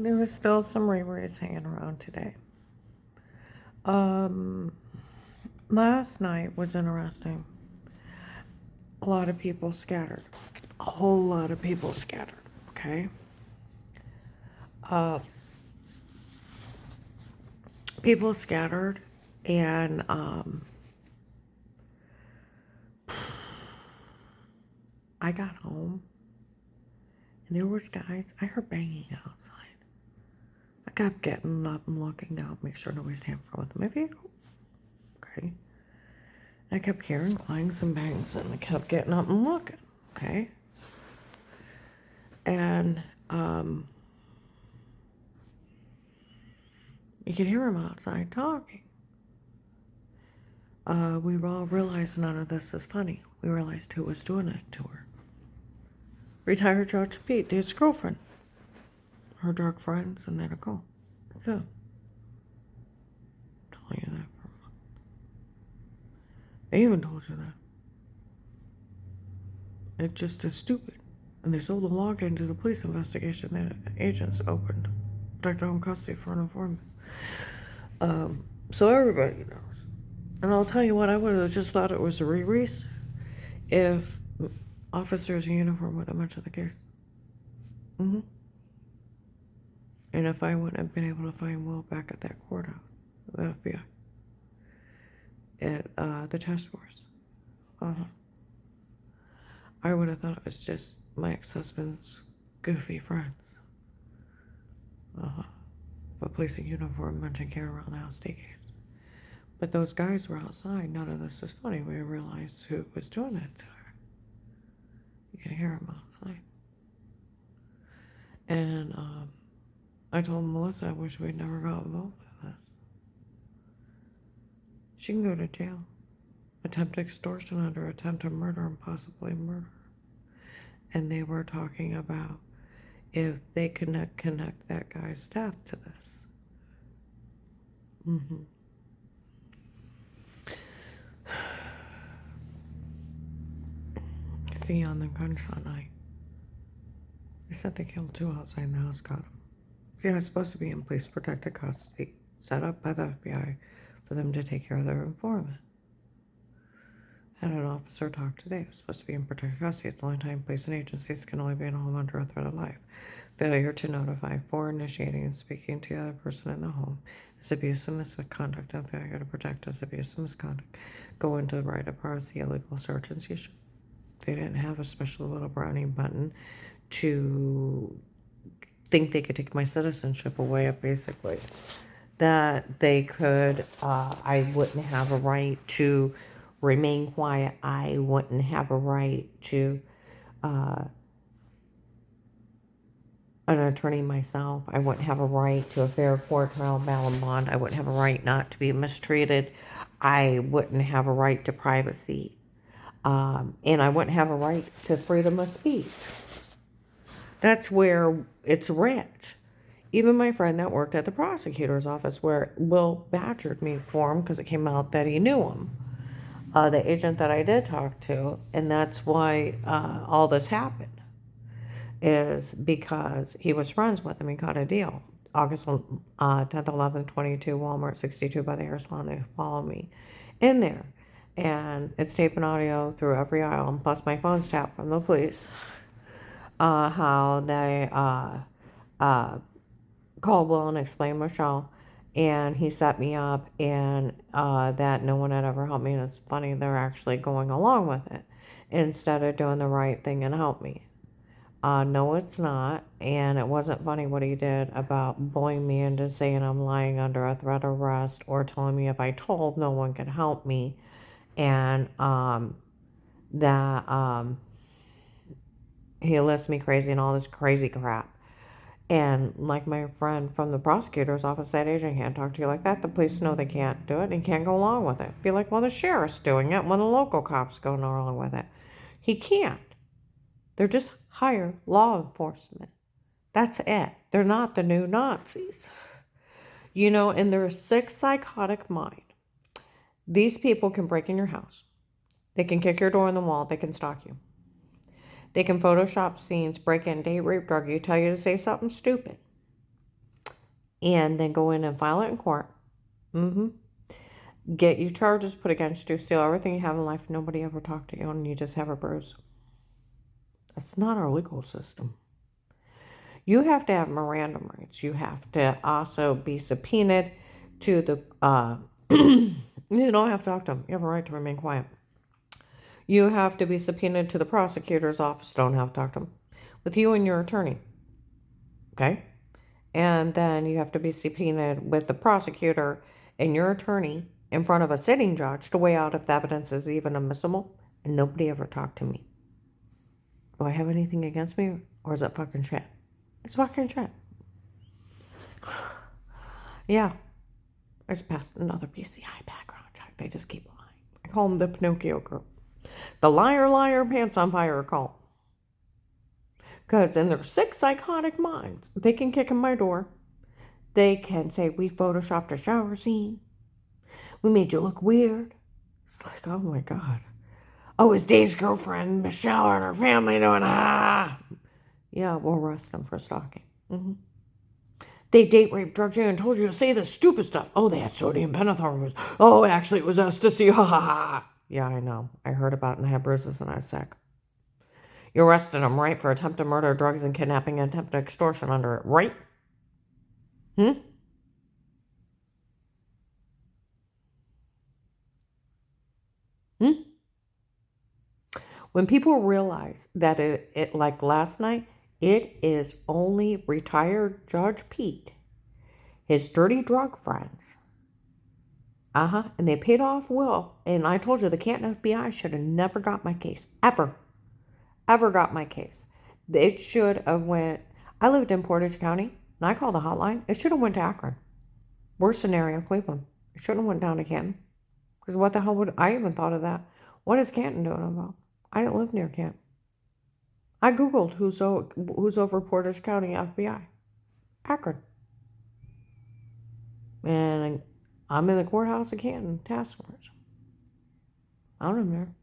There was still some Riri's hanging around today. Um, Last night was interesting. A lot of people scattered. A whole lot of people scattered. Okay. Uh, People scattered, and I got home, and there was guys. I heard banging outside. I kept getting up and looking down, make sure nobody's tampering with my vehicle. Okay. I kept hearing clangs and bangs, and I kept getting up and looking. Okay. And you could hear him outside talking. We all realized none of this is funny. We realized who was doing it to her. Retired Judge Pete, his girlfriend. Her dark friends, and then a girl. So, telling you that for a month. They even told you that. It just is stupid. And they sold the login to the police investigation that agents opened. Protect home custody for an informant. So everybody knows. And I'll tell you what, I would have just thought it was a Riri's if officers in uniform would have mentioned the case. Mm-hmm. And if I wouldn't have been able to find Will back at that courthouse, the FBI, at the task force, I would have thought it was just my ex-husband's goofy friends. But police in uniform munching care around the house decades. But those guys were outside. None of this is funny. We realized who was doing it to her. You can hear them outside. And I told Melissa I wish we'd never got involved with this. She can go to jail. Attempted extortion under attempted murder and possibly murder. And they were talking about if they connect that guy's death to this. See, on the gunshot night, they said they killed 2 outside the house, got him. See, I was supposed to be in police protected custody, set up by the FBI for them to take care of their informant. Had an officer talk today. I was supposed to be in protected custody. It's the only time police and agencies can only be in a home under a threat of life. Failure to notify for initiating and speaking to the other person in the home is abuse and misconduct, and failure to protect is abuse and misconduct. Go into the right of privacy, illegal search and seizure. They didn't have a special little brownie button to think they could take my citizenship away, basically. That they could, I wouldn't have a right to remain quiet. I wouldn't have a right to an attorney myself. I wouldn't have a right to a fair court trial, bail, and bond. I wouldn't have a right not to be mistreated. I wouldn't have a right to privacy. And I wouldn't have a right to freedom of speech. That's where it's rich. Even my friend that worked at the prosecutor's office, where Will badgered me for him because it came out that he knew him, the agent that I did talk to, and that's why all this happened, is because he was friends with him. He got a deal. August 10th, 11th, 22, Walmart 62 by the hair salon. They follow me in there. And it's tape and audio through every aisle, and plus my phone's tapped from the police. How they called Will and explained Michelle, and he set me up, and that no one had ever helped me. And it's funny, they're actually going along with it instead of doing the right thing and help me. No, it's not. And it wasn't funny what he did about bullying me into saying I'm lying under a threat of arrest, or telling me if I told, no one could help me. And that he lists me crazy and all this crazy crap. And like my friend from the prosecutor's office, that agent can't talk to you like that. The police know they can't do it and can't go along with it. Be like, well, the sheriff's doing it when the local cops go along with it. He can't. They're just higher law enforcement. That's it. They're not the new Nazis. You know, in their sick, psychotic mind, these people can break in your house. They can kick your door in the wall. They can stalk you. They can Photoshop scenes, break in, date, rape, drug you, tell you to say something stupid. and then go in and file it in court. Get your charges put against you, steal everything you have in life, nobody ever talked to you, and you just have a bruise. That's not our legal system. You have to have Miranda rights. You have to also be subpoenaed to the, you don't have to talk to them. You have a right to remain quiet. You have to be subpoenaed to the prosecutor's office. Don't have to talk to them. With you and your attorney. Okay? And then you have to be subpoenaed with the prosecutor and your attorney in front of a sitting judge to weigh out if the evidence is even admissible. And nobody ever talked to me. Do I have anything against me, or is it fucking shit? It's fucking shit. Yeah. I just passed another PCI background check. They just keep lying. I call them the Pinocchio group. The liar, liar, pants on fire call. Because in their sick, psychotic minds, they can kick in my door. They can say, we photoshopped a shower scene. We made you look weird. It's like, oh my God. Oh, it's Dave's girlfriend, Michelle, and her family doing, Yeah, we'll arrest them for stalking. They date raped, drugged you, and told you to say the stupid stuff. Oh, they had sodium pentothal. Oh, actually, it was ecstasy. Ha ha ha. Yeah, I know. I heard about it and I had bruises and I was sick. You arrested him, right, for attempted murder, drugs, and kidnapping, and attempted extortion under it, right? When people realize that it like last night, it is only retired Judge Pete, his dirty drug friends. And they paid off Will. And I told you, the Canton FBI should have never got my case. Ever got my case. It should have went, I lived in Portage County, and I called the hotline. It should have went to Akron. Worst scenario, Cleveland. It shouldn't have went down to Canton. Because what the hell would, I even thought of that. What is Canton doing about? I didn't live near Canton. I Googled who's over Portage County FBI. Akron. And I'm in the courthouse of Canton task force. I don't know there.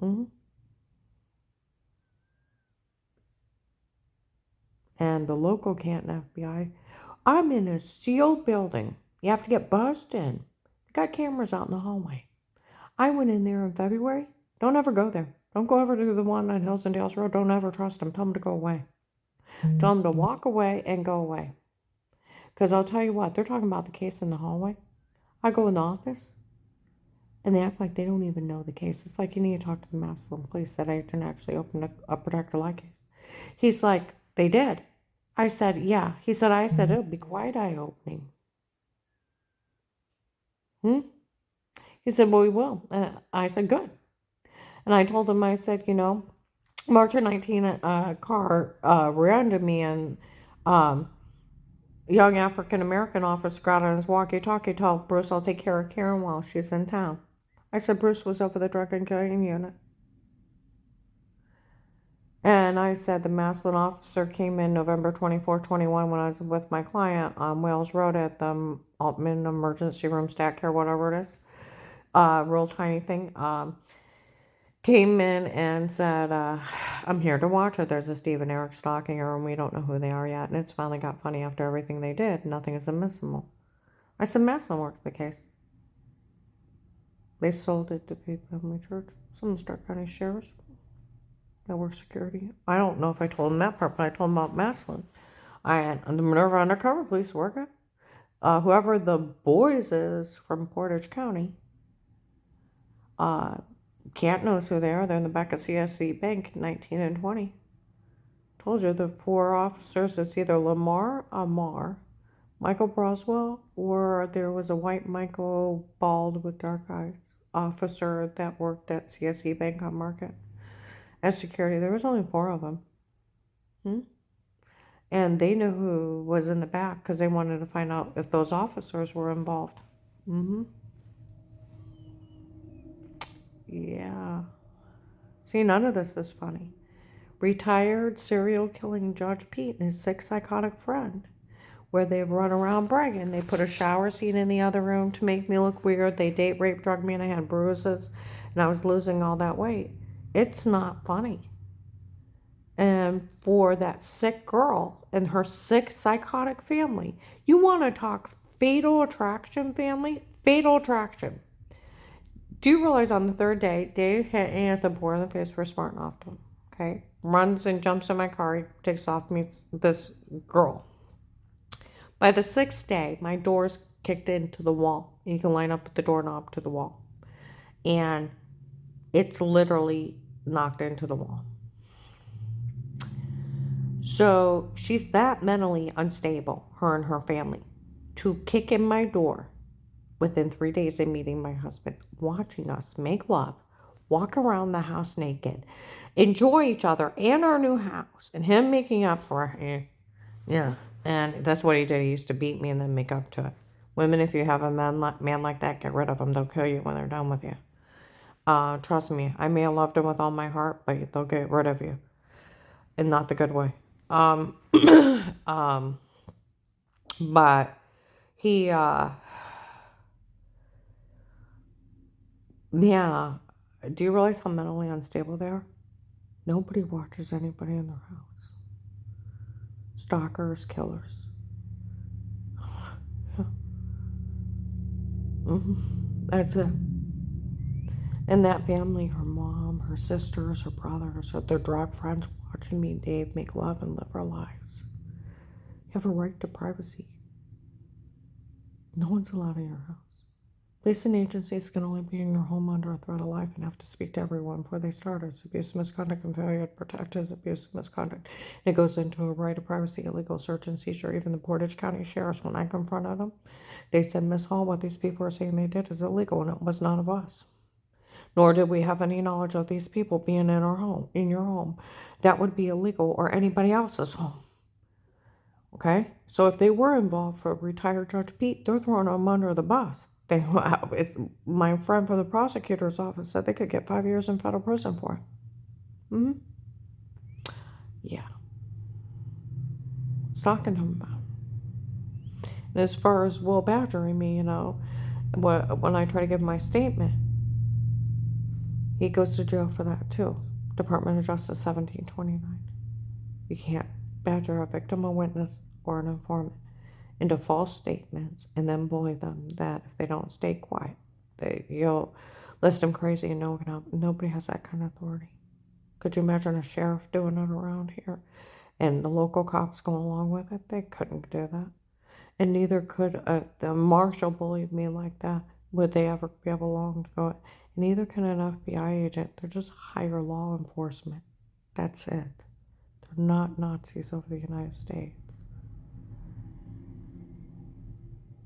Yeah. And the local Canton FBI. I'm in a sealed building. You have to get buzzed in. They got cameras out in the hallway. I went in there in February. Don't ever go there. Don't go over to the one on Hills and Dales Road. Don't ever trust them. Tell them to go away. Tell them to walk away and go away. Because I'll tell you what, they're talking about the case in the hallway. I go in the office, and they act like they don't even know the case. It's like you need to talk to the Massillon police. That agent actually opened a protector light case. He's like, they did. I said, yeah. He said, it'll be quite eye-opening. He said, well, we will. I said, good. And I told him, I said, March of 19, a car rear-ended me, and young African-American officer got on his walkie-talkie, told Bruce, I'll take care of Karen while she's in town. I said, Bruce was over the drug and killing unit. And I said the Massillon officer came in November 24, 21 when I was with my client on Wales Road at the Altman Emergency Room, Stat Care, whatever it is. Real tiny thing. Came in and said, I'm here to watch her. There's a Steve and Eric stalking her, and we don't know who they are yet. And it's finally got funny after everything they did. Nothing is admissible. I said, Massillon worked the case. They sold it to people in my church. Some Stark County sheriffs that work security. I don't know if I told them that part, but I told them about Massillon. I had the Minerva Undercover Police working. Whoever the boys is from Portage County, Can't knows who they are. They're in the back of CSC Bank, 19 and 20. Told you, the 4 officers, it's either Lamar Amar, Michael Broswell, or there was a white Michael, bald with dark eyes, officer that worked at CSC Bank on Market as security. There was only 4 of them. And they knew who was in the back because they wanted to find out if those officers were involved. Yeah. See, none of this is funny. Retired serial killing Judge Pete and his sick psychotic friend, where they've run around bragging. They put a shower scene in the other room to make me look weird. They date rape, drugged me, and I had bruises, and I was losing all that weight. It's not funny. And for that sick girl and her sick psychotic family, you want to talk fatal attraction family? Fatal attraction. Do you realize on the third day, Dave hit Anthony in the face for smarting off to him? Okay? Runs and jumps in my car. He takes off me this girl. By the sixth day, my door's kicked into the wall. You can line up the doorknob to the wall. And it's literally knocked into the wall. So she's that mentally unstable, her and her family, to kick in my door within 3 days of meeting my husband, watching us make love, walk around the house naked, enjoy each other and our new house, and him making up for her. Yeah. And that's what he did. He used to beat me and then make up to it. Women, if you have a man like that, get rid of them. They'll kill you when they're done with you. Trust me, I may have loved him with all my heart, but they'll get rid of you. And not the good way. But he, yeah. Do you realize how mentally unstable they are? Nobody watches anybody in their house. Stalkers, killers. That's it. And that family, her mom, her sisters, her brothers, their drug friends watching me and Dave make love and live our lives. You have a right to privacy. No one's allowed in your house. Policing agencies can only be in your home under a threat of life and have to speak to everyone before they start. It's abuse, misconduct, and failure to protect is abuse, misconduct. It goes into a right of privacy, illegal search and seizure. Even the Portage County Sheriffs, when I confronted them, they said, Miss Hall, what these people are saying they did is illegal, and it was none of us. Nor did we have any knowledge of these people being in our home, in your home. That would be illegal, or anybody else's home. Okay? So if they were involved for retired Judge Pete, they're throwing them under the bus. My friend from the prosecutor's office said they could get 5 years in federal prison for it. Yeah. I was talking to him about it. And as far as Will badgering me, when I try to give my statement, he goes to jail for that too. Department of Justice 1729. You can't badger a victim, a witness, or an informant into false statements and then bully them that if they don't stay quiet, you'll list them crazy and nobody has that kind of authority. Could you imagine a sheriff doing it around here and the local cops going along with it? They couldn't do that. And neither could the marshal bullied me like that. Would they ever be able long to go? Neither can an FBI agent. They're just higher law enforcement. That's it. They're not Nazis over the United States.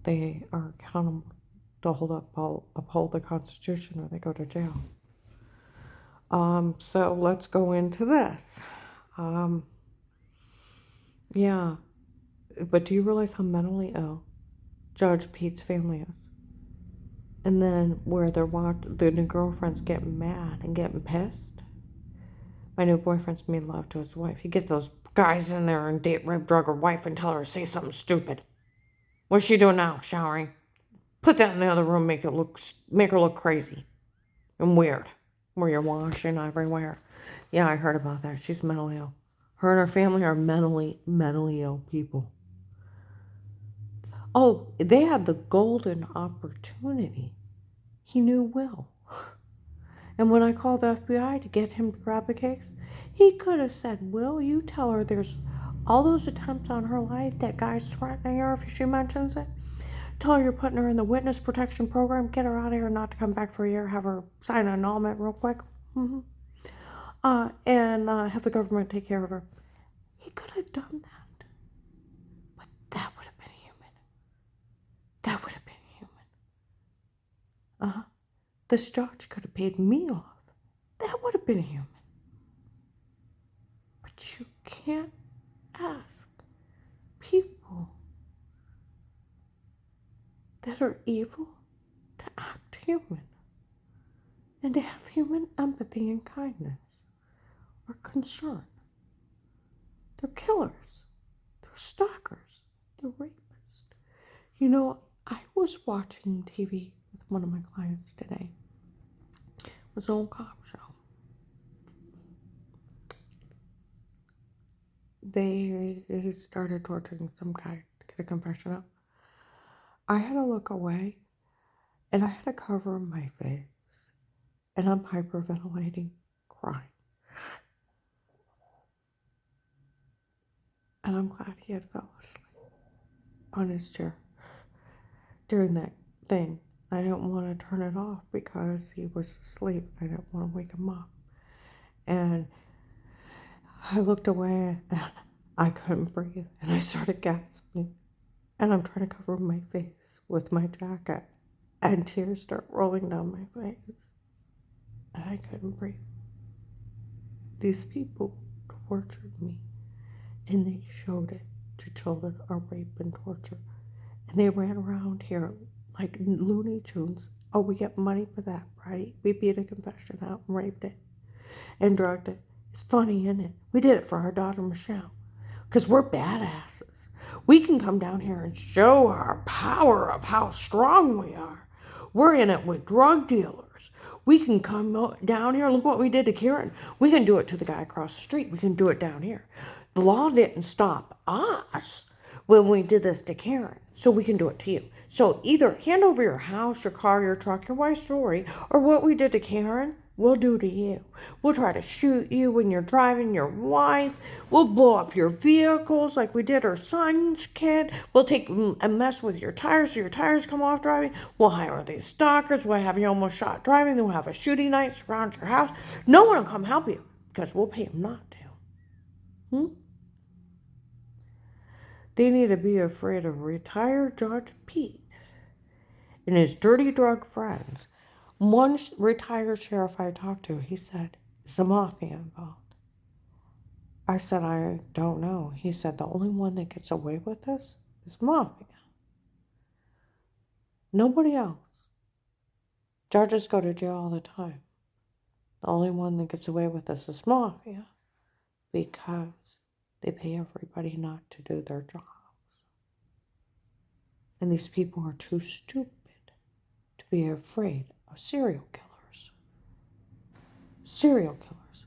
They are accountable to uphold the Constitution or they go to jail. So let's go into this. Yeah. But do you realize how mentally ill Judge Pete's family is? And then where the new girlfriend's getting mad and getting pissed. My new boyfriend's made love to his wife. You get those guys in there and date, rape, drug her wife and tell her to say something stupid. What's she doing now? Showering. Put that in the other room, make her look crazy and weird. Where you're washing everywhere. Yeah, I heard about that. She's mentally ill. Her and her family are mentally ill people. Oh, they had the golden opportunity. He knew Will. And when I called the FBI to get him to grab the case, he could have said, Will, you tell her there's all those attempts on her life, that guy's threatening her if she mentions it. Tell her you're putting her in the witness protection program, get her out of here, not to come back for a year, have her sign an annulment real quick. And have the government take care of her. He could have done that. But that would have been human. That would have been human. This judge could have paid me off. That would have been human. But you can't ask people that are evil to act human and to have human empathy and kindness or concern. They're killers. They're stalkers. They're rapists. I was watching TV with one of my clients today. It was an old cop show. they started torturing some guy to get a confession out. I had to look away, and I had to cover my face, and I'm hyperventilating, crying. And I'm glad he had fell asleep on his chair during that thing. I didn't want to turn it off because he was asleep. I didn't want to wake him up. And I looked away and I couldn't breathe. And I started gasping. And I'm trying to cover my face with my jacket. And tears start rolling down my face. And I couldn't breathe. These people tortured me. And they showed it to children of rape and torture. And they ran around here like Looney Tunes. Oh, we get money for that, right? We beat a confession out and raped it and drugged it. It's funny, isn't it? We did it for our daughter, Michelle, because we're badasses. We can come down here and show our power of how strong we are. We're in it with drug dealers. We can come down here. Look what we did to Kieran. We can do it to the guy across the street. We can do it down here. The law didn't stop us when we did this to Karen, so we can do it to you. So either hand over your house, your car, your truck, your wife's jewelry, or what we did to Karen, we'll do to you. We'll try to shoot you when you're driving your wife. We'll blow up your vehicles like we did our son's kid. We'll take a mess with your tires so your tires come off driving. We'll hire these stalkers. We'll have you almost shot driving. Then we'll have a shooting night surround your house. No one will come help you because we'll pay them not to. They need to be afraid of retired Judge Pete and his dirty drug friends. One retired sheriff I talked to, he said, is the mafia involved? I said, I don't know. He said, the only one that gets away with this is mafia. Nobody else. Judges go to jail all the time. The only one that gets away with this is mafia because they pay everybody not to do their jobs. And these people are too stupid to be afraid of serial killers. Serial killers.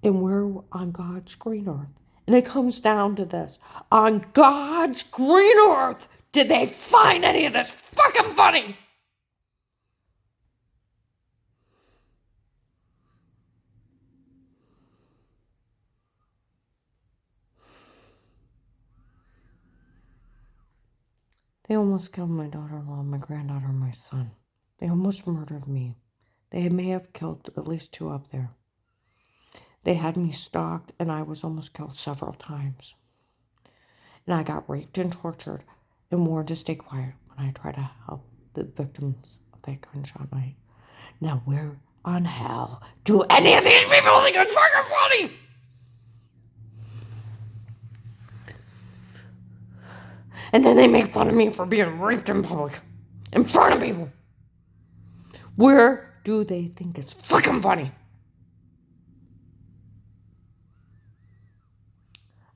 And we're on God's green earth. And it comes down to this. On God's green earth, did they find any of this fucking funny? They almost killed my daughter-in-law, my granddaughter, and my son. They almost murdered me. They may have killed at least 2 up there. They had me stalked, and I was almost killed several times. And I got raped and tortured and warned to stay quiet when I tried to help the victims of that gunshot night. Now, where on hell do any of these people think it's fucking funny? And then they make fun of me for being raped in public, in front of people. Where do they think it's fucking funny?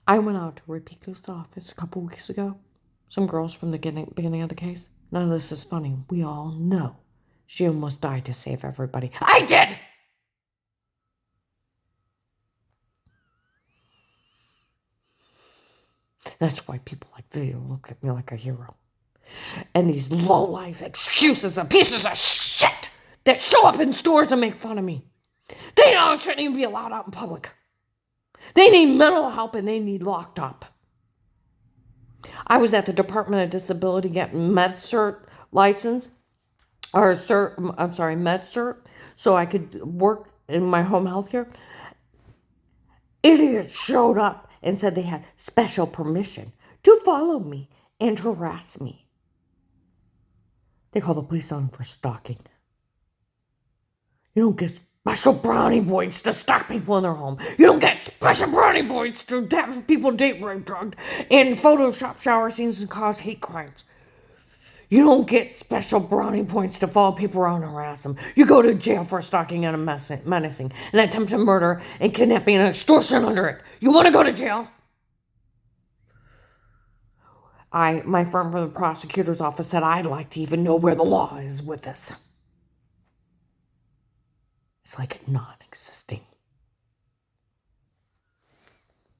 I went out to Rebecca's office a couple weeks ago. Some girls from the beginning of the case. None of this is funny. We all know she almost died to save everybody. I did! That's why people like you look at me like a hero. And these low-life excuses of pieces of shit that show up in stores and make fun of me. They shouldn't even be allowed out in public. They need mental help and they need locked up. I was at the Department of Disability getting MedCert license, or MedCert, so I could work in my home health care. Idiots showed up and said they had special permission to follow me and harass me. They called the police on for stalking. You don't get special brownie points to stalk people in their home. You don't get special brownie points to have people date rape, drugged, and Photoshop shower scenes and cause hate crimes. You don't get special brownie points to follow people around and harass them. You go to jail for stalking and menacing, and attempted murder and kidnapping and extortion under it. You want to go to jail? My friend from the prosecutor's office said I'd like to even know where the law is with this. It's like non-existing.